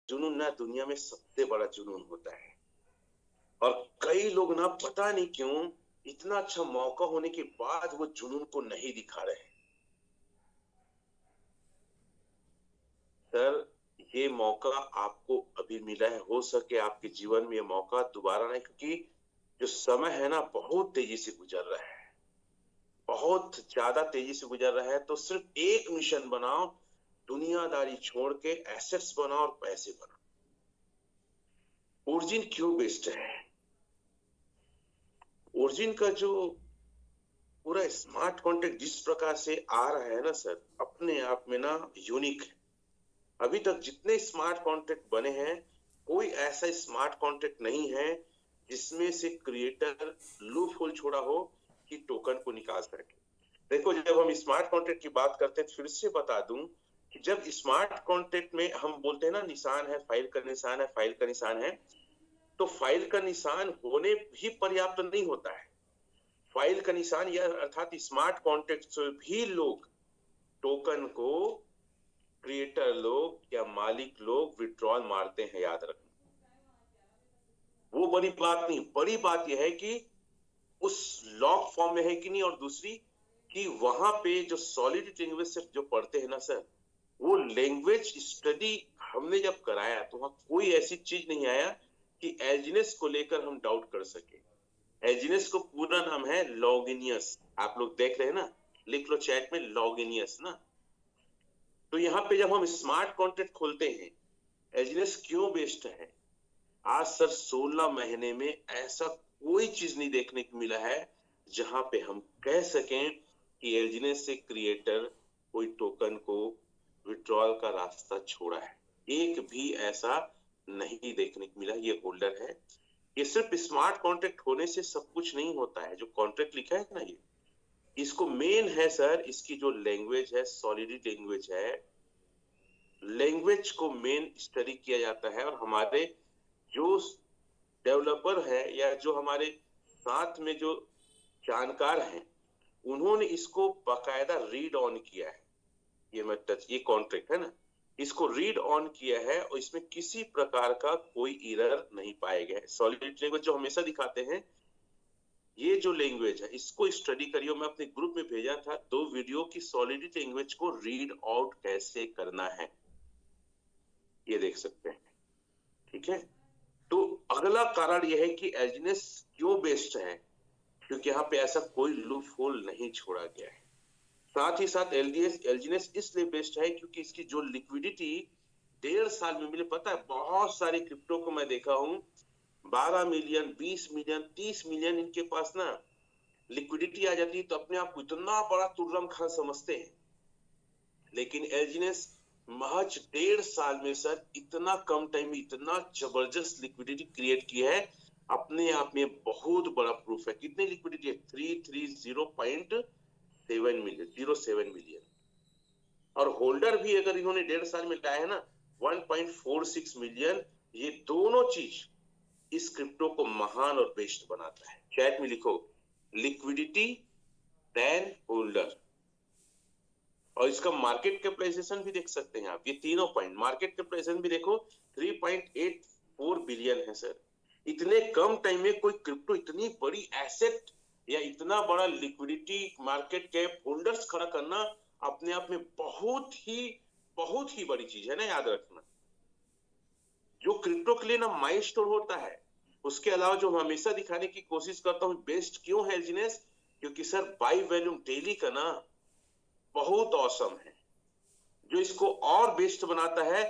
जुनून ना दुनिया में सबसे बड़ा जुनून होता है। और कई लोग ना पता नहीं क्यों इतना अच्छा मौका होने के बाद वो जुनून को नहीं दिखा रहे हैं। सर, ये मौका आपको अभी मिला है, हो सके आपके जीवन में ये मौका दोबारा नहीं, क्योंकि जो समय है ना बहुत तेजी से गुजर रहा है, बहुत ज्यादा तेजी से गुजर रहा है। तो सिर्फ एक मिशन बनाओ, दुनियादारी छोड़ के एसेट्स बनाओ और पैसे बनाओ। ओरिजिन क्यों बेस्ट है? ओरिजिन का जो पूरा स्मार्ट कॉन्ट्रैक्ट जिस प्रकार से आ रहा है ना सर, अपने आप में ना यूनिक है। अभी तक जितने स्मार्ट कॉन्ट्रैक्ट बने हैं, कोई ऐसा स्मार्ट कॉन्ट्रैक्ट नहीं है जिसमें से क्रिएटर लूप होल छोड़ा हो कि टोकन को निकाल सके। देखो, जब हम स्मार्ट कॉन्ट्रैक्ट की बात करते हैं, फिर से बता दूं कि जब स्मार्ट कॉन्ट्रैक्ट में हम बोलते हैं ना निशान है, फाइल का निशान है, फाइल का निशान है, तो फाइल का निशान होने भी पर्याप्त नहीं होता है। फाइल का निशान या अर्थात स्मार्ट कॉन्ट्रैक्ट से भी लोग टोकन को, क्रिएटर लोग या मालिक लोग विड्रॉल मारते हैं, याद रखना। वो बड़ी बात नहीं, बड़ी बात यह है कि उस लॉक फॉर्म में है कि नहीं, और दूसरी कि वहां पे जो सॉलिड लैंग्वेज से जो पढ़ते हैं ना सर, वो लैंग्वेज स्टडी हमने जब कराया तो वहां कोई ऐसी चीज नहीं आया कि एजीनेस को लेकर हम डाउट कर सके। एजीनेस को पूरा नाम है लॉगिनियस, आप लोग देख रहे हैं ना, लिख लो चैट में लॉगिनियस ना। तो यहाँ पे जब हम स्मार्ट कॉन्ट्रैक्ट खोलते हैं, एजीनेस क्यों बेस्ट है? आज सर 16 महीने में ऐसा कोई चीज नहीं देखने को मिला है जहां पे हम कह सकें कि एजीनेस से क्रिएटर कोई टोकन को विड्रॉल का रास्ता छोड़ा है। एक भी ऐसा नहीं देखने को मिला। ये होल्डर है। ये सिर्फ स्मार्ट कॉन्ट्रैक्ट होने से सब कुछ नहीं होता है। जो कॉन्ट्रैक्ट लिखा है ना, ये इसको मेन है सर, इसकी जो लैंग्वेज है, सॉलिड लैंग्वेज है, लैंग्वेज को मेन स्टडी किया जाता है। और हमारे जो डेवलपर है या जो हमारे साथ में जो जानकार हैं, उन्होंने इसको बाकायदा रीड ऑन किया है। ये मैं टच, ये कॉन्ट्रैक्ट है ना, इसको रीड ऑन किया है और इसमें किसी प्रकार का कोई एरर नहीं पाए गए। सॉलिड लैंग्वेज जो हमेशा दिखाते हैं, ये जो लैंग्वेज है इसको स्टडी करिए। मैं अपने ग्रुप में भेजा था 2 वीडियो की सॉलिड लैंग्वेज को रीड आउट कैसे करना है, ये देख सकते हैं। ठीक है। तो अगला कारण यह है कि एजीनेस क्यों बेस्ट है, क्योंकि यहाँ पे ऐसा कोई लूप होल नहीं छोड़ा गया है। साथ ही साथ एलडीएस एलजीनेस इसलिए बेस्ट है क्योंकि इसकी जो लिक्विडिटी 1.5 साल में मिले, पता है बहुत सारे क्रिप्टो को मैं देखा हूं, 12 मिलियन, 20 मिलियन, 30 मिलियन इनके पास ना लिक्विडिटी आ जाती है, तो अपने आप को इतना बड़ा तुर्रम खान समझते हैं। लेकिन एलजीनेस महज 1.5 साल में सर इतना कम टाइम में इतना जबरदस्त लिक्विडिटी क्रिएट की है, अपने आप में बहुत बड़ा प्रूफ है। कितनी लिक्विडिटी है? 330.7 मिलियन। और होल्डर भी अगर इन्होंने 1.5 साल में लाया है ना, 1.46 मिलियन। ये दोनों चीज इस क्रिप्टो को महान और बेस्ट बनाता है। चैट में लिखो लिक्विडिटी देन होल्डर। और इसका मार्केट कैपिटलाइजेशन भी देख सकते हैं आप, ये तीनों पॉइंट। मार्केट कैपिटलाइजेशन भी देखो, 3.84 बिलियन है सर। इतने कम टाइम में कोई क्रिप्टो इतनी बड़ी एसेट या इतना बड़ा लिक्विडिटी, मार्केट कैप, होल्डर्स खड़ा करना अपने आप में बहुत ही बड़ी चीज है ना, याद रखना। जो क्रिप्टो के लिए ना माइलस्टोन होता है, उसके अलावा जो मैं हमेशा दिखाने की कोशिश करता हूँ बेस्ट क्यों है जिनेस, क्योंकि सर बाई वॉल्यूम डेली का ना बहुत औसम है। जो इसको और बेस्ट बनाता है,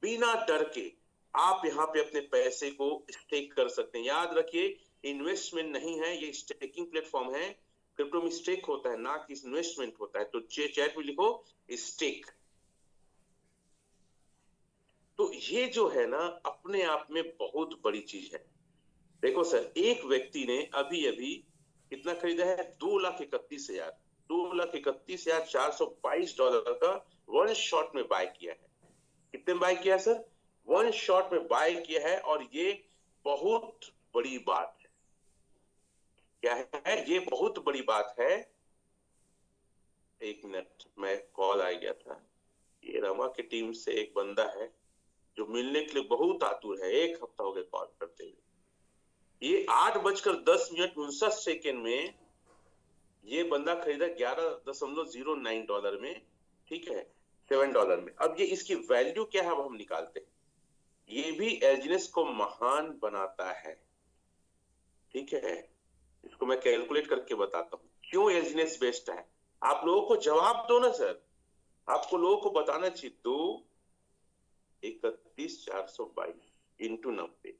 बिना डर के आप यहाँ पे अपने पैसे को स्टेक कर सकते हैं। याद रखिए, इन्वेस्टमेंट नहीं है, ये स्टेकिंग प्लेटफॉर्म है। क्रिप्टो में स्टेक होता है ना कि इन्वेस्टमेंट होता है। तो चैट में लिखो स्टेक। तो ये जो है ना अपने आप में बहुत बड़ी चीज है। देखो सर, एक व्यक्ति ने अभी अभी कितना खरीदा है? 2,31,000, 2,31,422 का वन शॉट में बाय किया है। कितने में बाय किया सर? वन शॉट में बाय किया है। और ये बहुत बड़ी बात है। क्या है ये? बहुत बड़ी बात है। एक मिनट, मैं कॉल आ गया था। ये रमा की टीम से एक बंदा है, जो मिलने के लिए बहुत आतुर है, 1 हफ्ता हो गया कॉल करते हुए। ये 8:10 में ये बंदा खरीदा $11.09 में, ठीक है, $7 में। अब ये इसकी वैल्यू क्या है, अब हम निकालते हैं। ये भी एजनेस को महान बनाता है, ठीक है। इसको मैं कैलकुलेट करके बताता हूँ क्यों एजनेस बेस्ट है। आप लोगों को जवाब दो ना सर, आपको लोगों को बताना चाहिए। 2,31,422 इंटू 90,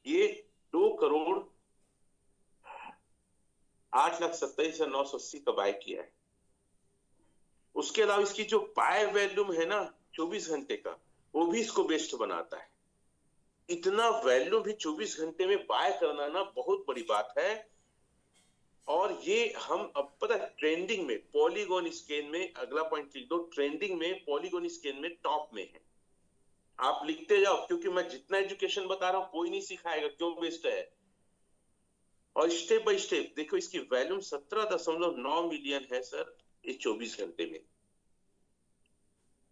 ये 2,08,27,980 का बाय किया है। उसके अलावा इसकी जो बाय वैल्यूम है ना 24 घंटे का, वो भी इसको बेस्ट बनाता है। इतना वैल्यू भी 24 घंटे में बाय करना ना बहुत बड़ी बात है। और ये हम अब पता है ट्रेंडिंग में, पॉलीगॉन स्केल में, अगला पॉइंट लिख दो, ट्रेंडिंग में पॉलीगॉन स्केल में टॉप में है। आप लिखते जाओ, क्योंकि मैं जितना एजुकेशन बता रहा हूं कोई नहीं सिखाएगा क्यों बेस्ट है। और स्टेप बाय स्टेप देखो, इसकी वैल्यूम 17.9 मिलियन है सर, ये 24 घंटे में।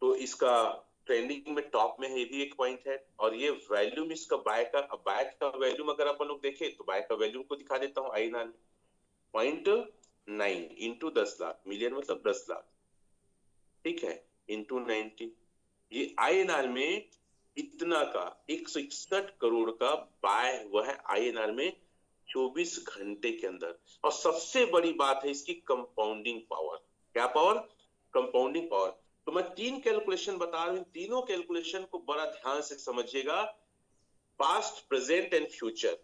तो इसका ट्रेंडिंग में टॉप में है, ये भी एक पॉइंट है। और ये वैल्यूम इसका बाय का वैल्यूम अगर अपन लोग देखें तो बाय का वैल्यूम को दिखा देता हूँ। INR 0.9 इंटू 10 लाख, मिलियन मतलब 10 लाख, ठीक है, इंटू 90। ये INR में इतना का 161 करोड़ का बाय हुआ है INR में 24 घंटे के अंदर। और सबसे बड़ी बात है इसकी कंपाउंडिंग पावर। क्या पावर? Compounding power. तो मैं 3 कैलकुलेशन बता रहा हूं, तीनों कैलकुलेशन को बड़ा ध्यान से समझिएगा। Past, present and future.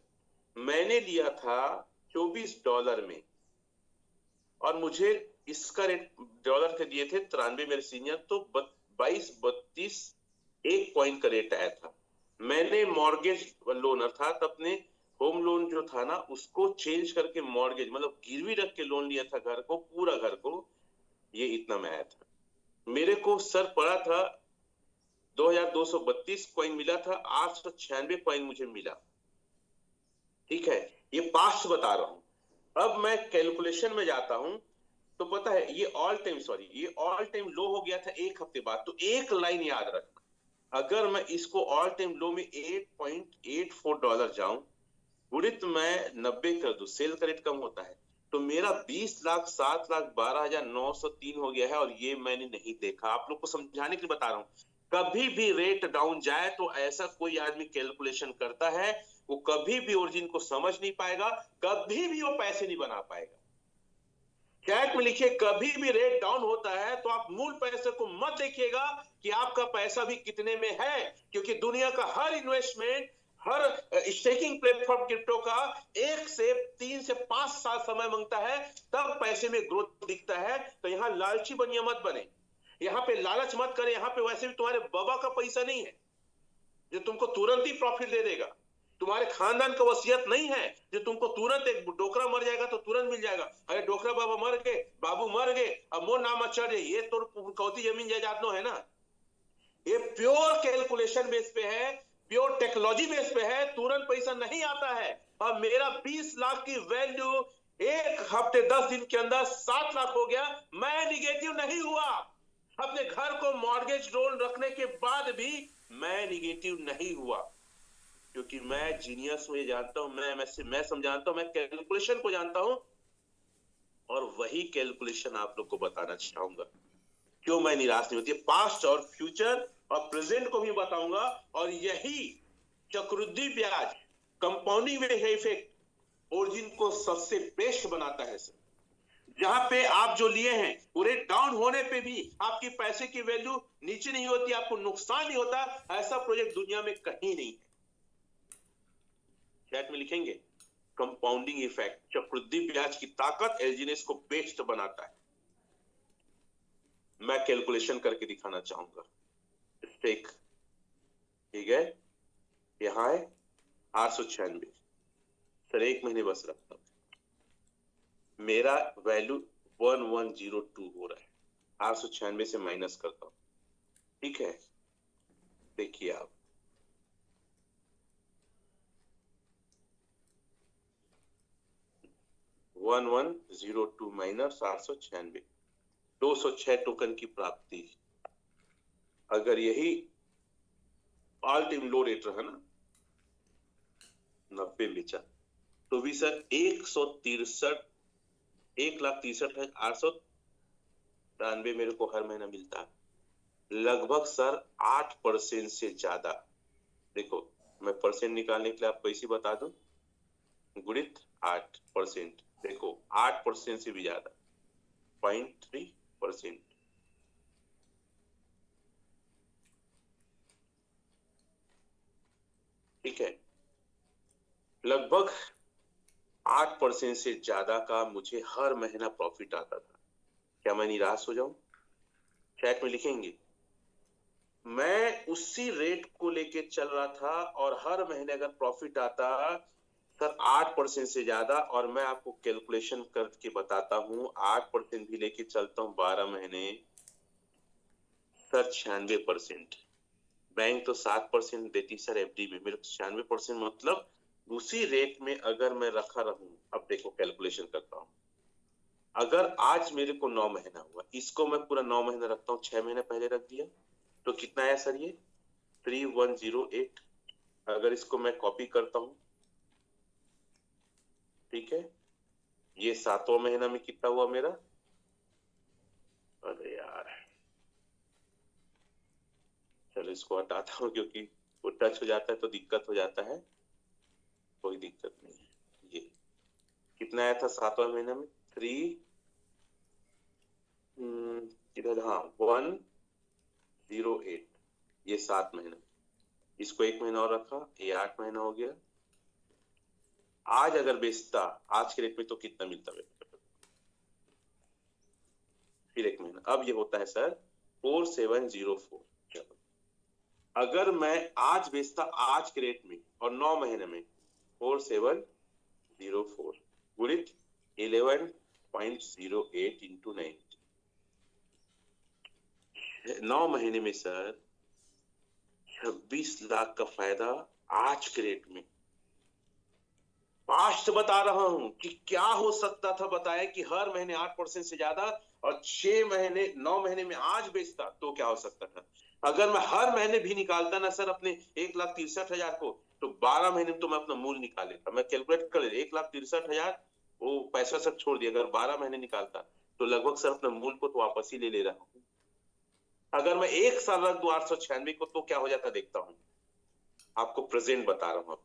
मैंने लिया था $24 में, और मुझे इसका रेट डॉलर के दिए थे 93 मेरे सीनियर, तो 22-32 1 पॉइंट का रेट आया था। मैंने मॉर्गेज लोन अर्थात अपने होम लोन जो था ना उसको चेंज करके मॉर्गेज मतलब गिरवी रख के लोन लिया था घर को, पूरा घर को, ये इतना में आया था। मेरे को सर पड़ा था 2232 कॉइन मिला था, 896 कॉइन मुझे मिला, ठीक है। ये पास्ट बता रहा हूं। अब मैं कैलकुलेशन में जाता हूं तो पता है ये ऑल टाइम लो हो गया था 1 हफ्ते बाद। तो एक लाइन याद रखना, अगर मैं इसको ऑल टाइम लो में $8.84 जाऊं, उड़ित मैं 90 कर दूं, सेल का रेट कम होता है, तो मेरा 20,07,12,903 हो गया है। और ये मैंने नहीं देखा, आप लोग को समझाने के लिए बता रहा हूं। कभी भी रेट डाउन जाए तो ऐसा कोई आदमी कैलकुलेशन करता है, वो कभी भी ओरिजिन को समझ नहीं पाएगा, कभी भी वो पैसे नहीं बना पाएगा। चैट में लिखिए, कभी भी रेट डाउन होता है तो आप मूल पैसे को मत देखिएगा कि आपका पैसा भी कितने में है, क्योंकि दुनिया का हर इन्वेस्टमेंट, हर स्टेकिंग प्लेटफॉर्म क्रिप्टो का 1 से 3 से 5 साल समय मांगता है, तब पैसे में ग्रोथ दिखता है। तो यहां लालची बनिए मत बने, यहां पे लालच मत करें। यहां पे वैसे भी तुम्हारे बाबा का पैसा नहीं है जो तुमको तुरंत ही प्रॉफिट दे देगा। तुम्हारे खानदान का वसीयत नहीं है जो तुमको तुरंत, एक डोकरा मर जाएगा तो तुरंत मिल जाएगा। अरे डोकरा बाबा मर गए, बाबू मर गए, अब मोर नाम चढ़ जाए, ये तो कौती जमीन जायदाद नो है ना। ये प्योर कैलकुलेशन बेस पे है, प्योर टेक्नोलॉजी बेस पे है, तुरंत पैसा नहीं आता है। अब मेरा 20 लाख की वैल्यू 1 हफ्ते 10 दिन के अंदर 7 लाख हो गया। मैं निगेटिव नहीं हुआ, अपने घर को मॉर्गेज लोन रखने के बाद भी मैं निगेटिव नहीं हुआ, क्योंकि मैं जीनियस हूं, ये जानता हूं, मैं समझाता हूं, मैं कैलकुलेशन को जानता हूं। और वही कैलकुलेशन आप लोग को बताना चाहूंगा क्यों मैं निराश नहीं होती। पास्ट और फ्यूचर और प्रेजेंट को भी बताऊंगा। और यही चक्रवृद्धि ब्याज, कंपाउंडिंग इफेक्ट ओरिजिन को सबसे बेस्ट बनाता है सर। जहां पे आप जो लिए हैं पूरे डाउन होने पे भी आपकी पैसे की वैल्यू नीचे नहीं होती, आपको नुकसान नहीं होता, ऐसा प्रोजेक्ट दुनिया में कहीं नहीं है। चैट में लिखेंगे, कंपाउंडिंग इफेक्ट, चक्रवृद्धि ब्याज की ताकत एलजीनेस को बेस्ट बनाता है। मैं कैलकुलेशन करके दिखाना चाहूंगा। स्टेक, ठीक है, यहां है 896 सर, 1 महीने बस रखता हूं, मेरा वैल्यू 1102 हो रहा है, 896 से माइनस करता हूं, ठीक है। देखिए आप, $1102 माइनस 896, 206 टोकन की प्राप्ति। अगर यही ऑल टाइम लो रेट रहा ना 90 बेचा, तो भी सर 1,63,893 मेरे को हर महीना मिलता है, लगभग सर 8% से ज्यादा। देखो मैं परसेंट निकालने के लिए आपको इसी बता दूं, गुणित 8%, देखो 8% से भी ज्यादा, 0.3%। ठीक है, लगभग 8% से ज्यादा का मुझे हर महीना प्रॉफिट आता था। क्या मैं निराश हो जाऊं? चैट में लिखेंगे, मैं उसी रेट को लेके चल रहा था और हर महीने अगर प्रॉफिट आता सर 8% से ज्यादा, और मैं आपको कैलकुलेशन करके बताता हूं, 8% भी लेके चलता हूं 12 महीने सर 96%। बैंक तो 7% देती सर एफडी में, मेरे 96% मतलब उसी रेट में अगर मैं रखा रहूं। अब देखो कैलकुलेशन करता हूं, अगर आज मेरे को 9 महीना हुआ, इसको मैं पूरा 9 महीना रखता हूँ, 6 महीने पहले रख दिया तो कितना आया सर ये 3108। अगर इसको मैं कॉपी करता हूं, ठीक है, ये 7वां महीना में कितना हुआ मेरा, अरे यार चलो इसको हटाता हूँ क्योंकि वो टच हो जाता है तो दिक्कत हो जाता है। कोई दिक्कत नहीं है, ये कितना आया था 7वां महीने में, 3 किधर, हाँ 108, ये 7 महीना, इसको 1 महीना और रखा, ये 8 महीना हो गया। आज अगर बेचता आज के रेट में तो कितना मिलता है, फिर 1 महीना, अब ये होता है सर 4704। चलो अगर मैं आज बेचता आज के रेट में और 9 महीने में 4704 गुणित 11.08 इंटू 90, 9 महीने में सर 26 लाख का फायदा आज के रेट में। पास्ट बता रहा हूं कि क्या हो सकता था, बताया कि हर महीने 8% से ज्यादा, और 6 महीने 9 महीने में आज बेचता तो क्या हो सकता था। अगर मैं हर महीने भी निकालता ना सर अपने 1,63,000 को, तो 12 महीने में तो मैं अपना मूल निकाल लेता। मैं कैलकुलेट कर ले 1,63,000 वो पैसा सब छोड़ दिया, अगर 12 महीने निकालता तो लगभग सर अपने मूल को तो वापस ही ले रहा हूं। अगर मैं 1 साल रख दू 896 को तो क्या हो जाता देखता हूं। आपको प्रेजेंट बता रहा हूं,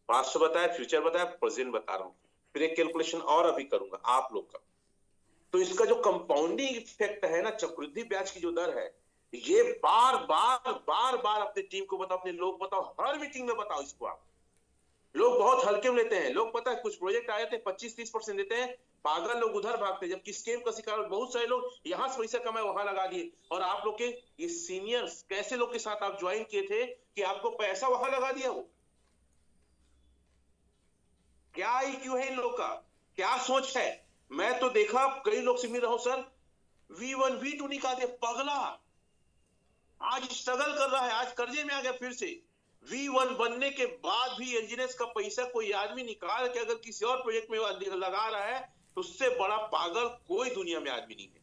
पास्ट बताया, फ्यूचर बताया, प्रेजेंट बता रहा हूं। फिर एक कैलकुलेशन और अभी करूंगा आप लोग का। तो इसका जो कंपाउंडिंग इफेक्ट है ना, चक्रवृद्धि ब्याज की जो दर है, ये बार बार बार बार अपने टीम को बताओ, अपने लोग बताओ, हर मीटिंग में बताओ इसको। आप लोग बहुत हल्के में लेते हैं, लोग पता है कुछ प्रोजेक्ट आए थे 25-30% देते हैं, पागल लोग उधर भागते, जबकि स्कैम का शिकार बहुत सारे लोग यहां से पैसा कमाए वहां लगा दिए। और आप लोग के ये सीनियर्स कैसे लोग के साथ आप ज्वाइन किए थे कि आपको पैसा वहां लगा दिया। वो क्या IQ है इन लोग का, क्या सोच है। मैं तो देखा कई लोग से मिल रहा हूं सर, V1 V2 निकाल दिया पगला, आज स्ट्रगल कर रहा है, आज कर्जे में आ गया फिर से। V1 बनने के बाद भी एलजीएस का पैसा कोई आदमी निकाल के अगर किसी और प्रोजेक्ट में लगा रहा है तो उससे बड़ा पागल कोई दुनिया में आदमी नहीं है।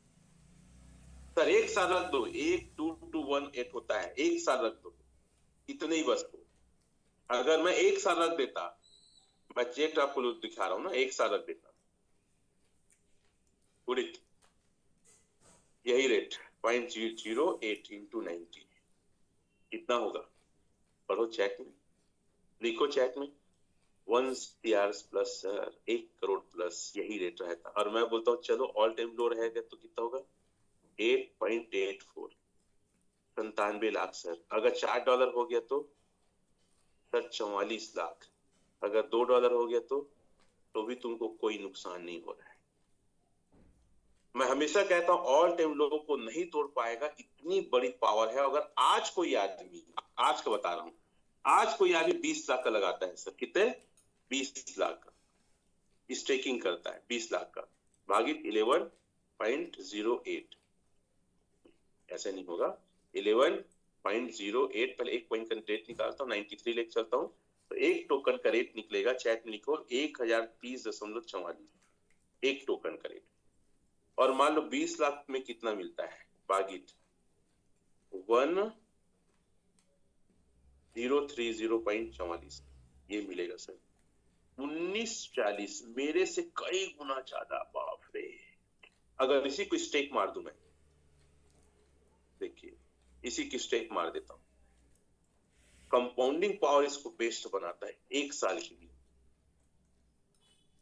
सर 1 साल रख दो, 1,2,2,1,8 होता है, 1 साल रख दो, इतने ही बस दो। अगर मैं 1 साल रख देता, मैं चेक आपको दिखा रहा हूं ना, 1 साल रख देता, उड़ित यही रेट 0.008 इंटू 90 कितना होगा, पढ़ो चैट में, लिखो चैट में, 1 CR plus sir, 1 crore plus यही रेट रहता। और मैं बोलता हूँ चलो ऑल टाइम लो रहेगा तो कितना होगा 8.84, 97 लाख सर। अगर $4 हो गया तो सर 44 लाख, अगर $2 हो गया तो भी तुमको कोई नुकसान नहीं हो रहा है। मैं हमेशा कहता हूं ऑल टाइम लोगों को नहीं तोड़ पाएगा, इतनी बड़ी पावर है। अगर आज कोई आदमी, आज का बता रहा हूं, आज कोई आदमी 20 लाख का लगाता है सर, कितने 20 लाख का स्टेकिंग करता है, 20 लाख का भागित 11.08, ऐसे नहीं होगा 11.08, पहले एक पॉइंट का रेट निकालता हूँ, 93 लेके चलता हूँ तो एक टोकन का रेट निकलेगा, चैट में लिखो 1030.44 एक टोकन का रेट। और मान लो 20 लाख में कितना मिलता है, भागित 030.44 ये मिलेगा सर। 1940 मेरे से कई गुना ज्यादा, बाप रे। अगर इसी को स्टेक मार दूं मैं, देखिए इसी की स्टेक मार देता हूं, कंपाउंडिंग पावर इसको बेस्ट बनाता है 1 साल के लिए।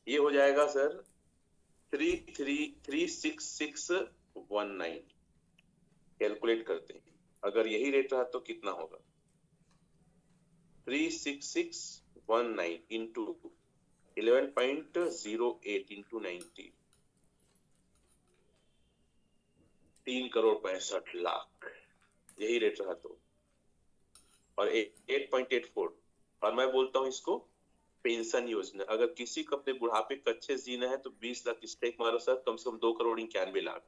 ये हो जाएगा सर 36619। कैलकुलेट करते हैं, अगर यही रेट रहा तो कितना होगा, 36619 इंटू 11.08 इंटू 90, 3,65,00,000 यही रेट रहा तो, और 8.84। और मैं बोलता हूं इसको पेंशन योजना। अगर किसी को अपने बुढ़ापे को अच्छे जीना है तो 20 लाख स्टेक मारो सर, कम से कम 2,91,00,000।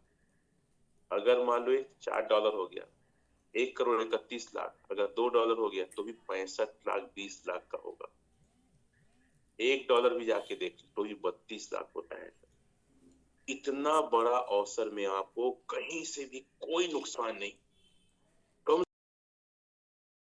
अगर मान लो $4 हो गया, 1,31,00,000। अगर $2 हो गया तो भी 65,20,00,000 का होगा। $1 भी जाके देख तो भी 32 लाख होता है। इतना बड़ा अवसर में आपको कहीं से भी कोई नुकसान नहीं,